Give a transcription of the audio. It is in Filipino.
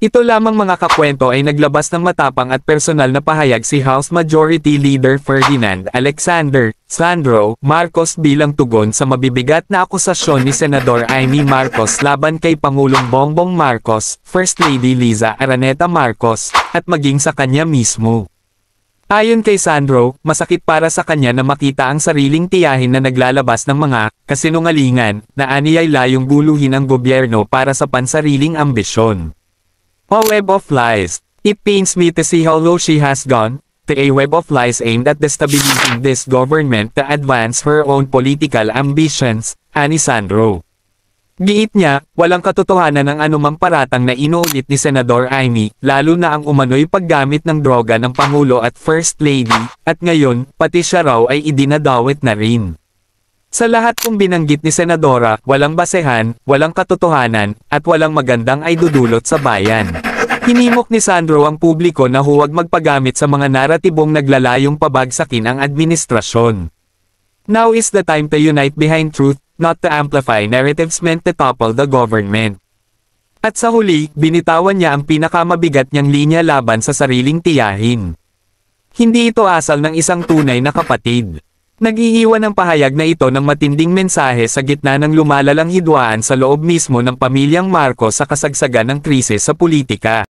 Ito lamang mga kakwento ay naglabas ng matapang at personal na pahayag si House Majority Leader Ferdinand Alexander Sandro Marcos bilang tugon sa mabibigat na akusasyon ni Senador Amy Marcos laban kay Pangulong Bongbong Marcos, First Lady Liza Araneta Marcos, at maging sa kanya mismo. Ayon kay Sandro, masakit para sa kanya na makita ang sariling tiyahin na naglalabas ng mga kasinungalingan na aniyay layong guluhin ang gobyerno para sa pansariling ambisyon. A web of lies. It pains me to see how low she has gone, to a web of lies aimed at destabilizing this government to advance her own political ambitions, ani Sandro. Giit niya, walang katotohanan ng anumang paratang na inuulit ni Senador Amy, lalo na ang umano'y paggamit ng droga ng Pangulo at First Lady, at ngayon, pati siya raw ay idinadawit na rin. Sa lahat kong binanggit ni Senadora, walang basehan, walang katotohanan, at walang magandang ay dudulot sa bayan. Hinimok ni Sandro ang publiko na huwag magpagamit sa mga naratibong naglalayong pabagsakin ang administrasyon. Now is the time to unite behind truth, not to amplify narratives meant to topple the government. At sa huli, binitawan niya ang pinakamabigat niyang linya laban sa sariling tiyahin. Hindi ito asal ng isang tunay na kapatid. Nag-iiwan ang pahayag na ito ng matinding mensahe sa gitna ng lumalalang hidwaan sa loob mismo ng pamilyang Marcos sa kasagsagan ng krisis sa politika.